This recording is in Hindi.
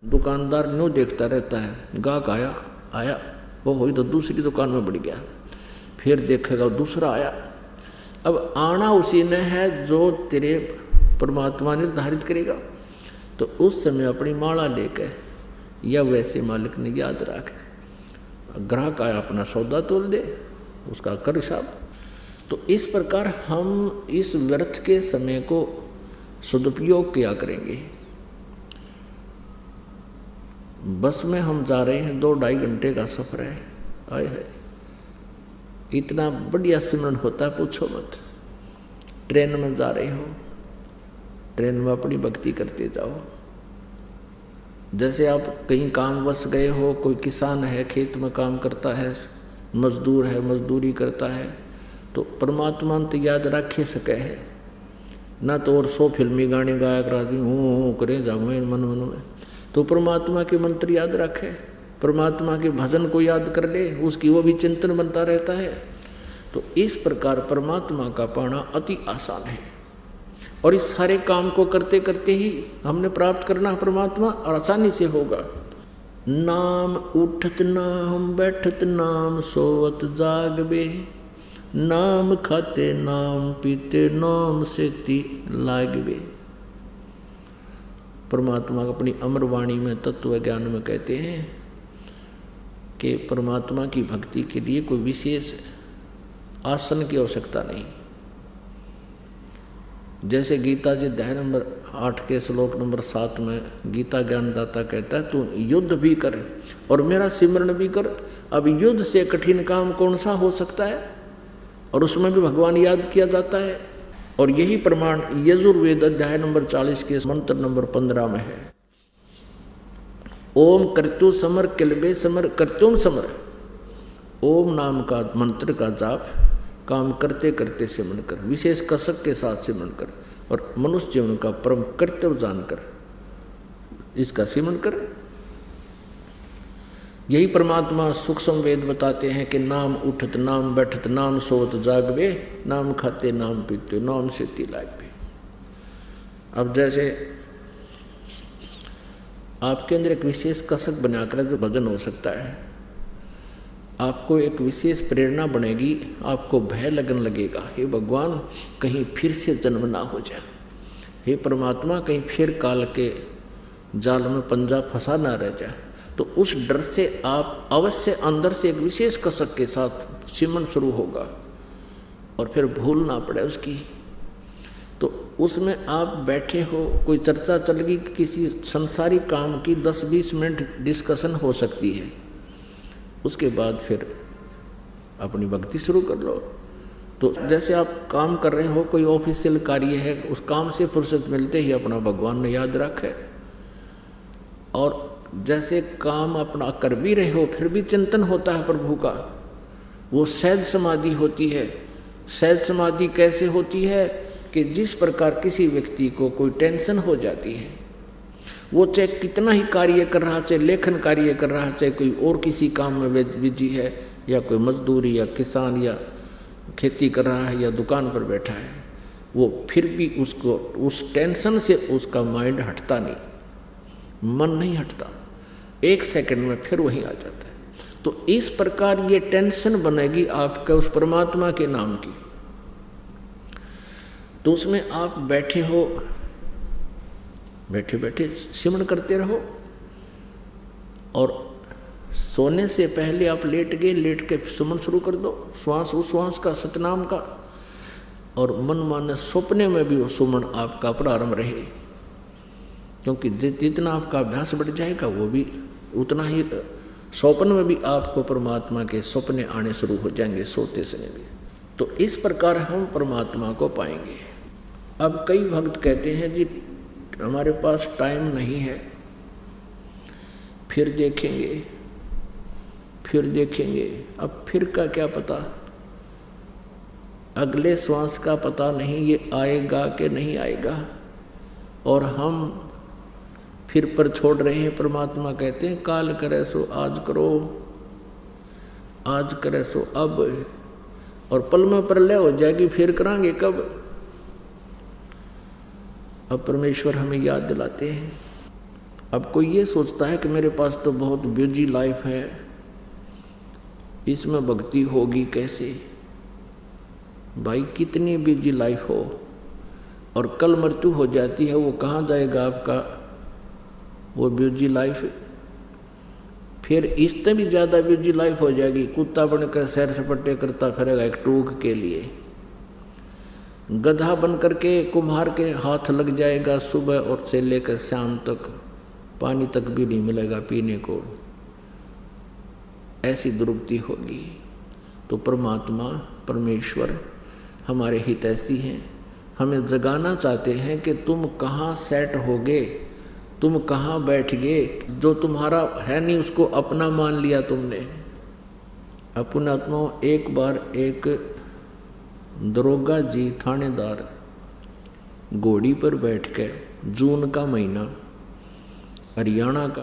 दुकानदार न्यू देखता रहता है, गाहक आया आया वो हुई तो दूसरी दुकान में बढ़ गया, फिर देखेगा दूसरा आया। अब आना उसी ने है जो तेरे परमात्मा निर्धारित करेगा। तो उस समय अपनी माला लेकर या वैसे मालिक ने याद रखे, ग्राहक आया अपना सौदा तोल दे, उसका कर हिसाब। तो इस प्रकार हम इस व्यर्थ के समय को सदुपयोग किया करेंगे। बस में हम जा रहे हैं, 2-2.5 घंटे का सफ़र है, आए है इतना बढ़िया सिमरन होता है पूछो मत। ट्रेन में जा रहे हो, ट्रेन में अपनी भक्ति करते जाओ। जैसे आप कहीं काम वश गए हो, कोई किसान है खेत में काम करता है, मजदूर है मजदूरी करता है, तो परमात्मा तो याद रखे सके है ना, तो और 100 फिल्मी गाने गाया करा दी हूँ करें जाऊँ मन में, तो परमात्मा के मंत्र याद रखे, परमात्मा के भजन को याद कर ले, उसकी वो भी चिंतन बनता रहता है। तो इस प्रकार परमात्मा का पाना अति आसान है, और इस सारे काम को करते करते ही हमने प्राप्त करना परमात्मा, और आसानी से होगा। नाम उठत नाम बैठत नाम सोवत जागबे, नाम खाते नाम पीते नाम सेती लागबे। परमात्मा अपनी अमर वाणी में तत्व ज्ञान में कहते हैं कि परमात्मा की भक्ति के लिए कोई विशेष आसन की आवश्यकता नहीं। जैसे गीता जी अध्याय नंबर 8 के श्लोक नंबर 7 में गीता ज्ञानदाता कहता है, तू युद्ध भी कर और मेरा सिमरण भी कर। अब युद्ध से कठिन काम कौन सा हो सकता है, और उसमें भी भगवान याद किया जाता है। और यही प्रमाण यजुर्वेद अध्याय नंबर 40 के मंत्र नंबर 15 में है। ओम कर्तु समर किलबे समर कर्तुम समर। ओम नाम का मंत्र का जाप काम करते करते सिमरण कर, विशेष कसक के साथ सिमरण कर, और मनुष्य जीवन का परम कर्तव्य जानकर इसका सिमरण कर। यही परमात्मा सूक्ष्म वेद बताते हैं कि नाम उठत नाम बैठत नाम सोवत जागबे, नाम खाते नाम पीते नाम सेती लागबे। अब जैसे आपके अंदर एक विशेष कसक बनाकर जो भजन हो सकता है, आपको एक विशेष प्रेरणा बनेगी, आपको भय लगन लगेगा, हे भगवान कहीं फिर से जन्म ना हो जाए, हे परमात्मा कहीं फिर काल के जाल में पंजा फंसा ना रह जाए। तो उस डर से आप अवश्य अंदर से एक विशेष कसक के साथ सिमरन शुरू होगा, और फिर भूल ना पड़े उसकी। तो उसमें आप बैठे हो, कोई चर्चा चल गई किसी संसारिक काम की, 10-20 मिनट डिस्कशन हो सकती है, उसके बाद फिर अपनी भक्ति शुरू कर लो। तो जैसे आप काम कर रहे हो, कोई ऑफिशियल कार्य है, उस काम से फुर्सत मिलते ही अपना भगवान ने याद रखे, और जैसे काम अपना कर भी रहे हो फिर भी चिंतन होता है प्रभु का, वो सहज समाधि होती है। सहज समाधि कैसे होती है कि जिस प्रकार किसी व्यक्ति को कोई टेंशन हो जाती है, वो चाहे कितना ही कार्य कर रहा, चाहे लेखन कार्य कर रहा, चाहे कोई और किसी काम में बिजी है, या कोई मजदूरी या किसान या खेती कर रहा है या दुकान पर बैठा है, वो फिर भी उसको उस टेंशन से उसका माइंड हटता नहीं, मन नहीं हटता, 1 सेकंड में फिर वहीं आ जाता है। तो इस प्रकार ये टेंशन बनेगी आपके उस परमात्मा के नाम की। तो उसमें आप बैठे हो, बैठे बैठे सिमरन करते रहो, और सोने से पहले आप लेट गए, लेट के सिमरन शुरू कर दो, श्वास उश्वास का सतनाम का, और मन माने सपने में भी वो सुमन आपका प्रारंभ रहे, क्योंकि जितना आपका अभ्यास बढ़ जाएगा वो भी उतना ही स्वप्न में भी आपको परमात्मा के सपने आने शुरू हो जाएंगे, सोते समय भी। तो इस प्रकार हम परमात्मा को पाएंगे। अब कई भक्त कहते हैं जी हमारे पास टाइम नहीं है, फिर देखेंगे फिर देखेंगे। अब फिर का क्या पता, अगले श्वास का पता नहीं ये आएगा कि नहीं आएगा, और हम फिर पर छोड़ रहे हैं। परमात्मा कहते हैं काल करे सो आज करो, आज करे सो अब, और पल में प्रलय हो जाएगी, फिर करांगे कब। अब परमेश्वर हमें याद दिलाते हैं अब कोई ये सोचता है कि मेरे पास तो बहुत बिजी लाइफ है, इसमें भक्ति होगी कैसे? भाई कितनी बिजी लाइफ हो और कल मृत्यु हो जाती है, वो कहाँ जाएगा आपका वो बिजी लाइफ? फिर इससे भी ज़्यादा बिजी लाइफ हो जाएगी, कुत्ता बनकर सैर सपाटे करता फिरेगा एक टूक के लिए, गधा बन करके कुम्हार के हाथ लग जाएगा सुबह और से लेकर शाम तक, पानी तक भी नहीं मिलेगा पीने को, ऐसी दुर्गति होगी। तो परमात्मा परमेश्वर हमारे हितैषी हैं, हमें जगाना चाहते हैं कि तुम कहाँ सेट होगे, तुम कहाँ बैठ गए, जो तुम्हारा है नहीं उसको अपना मान लिया तुमने। अपने आत्मा एक बार एक दरोगा जी थानेदार घोड़ी पर बैठ कर, जून का महीना हरियाणा का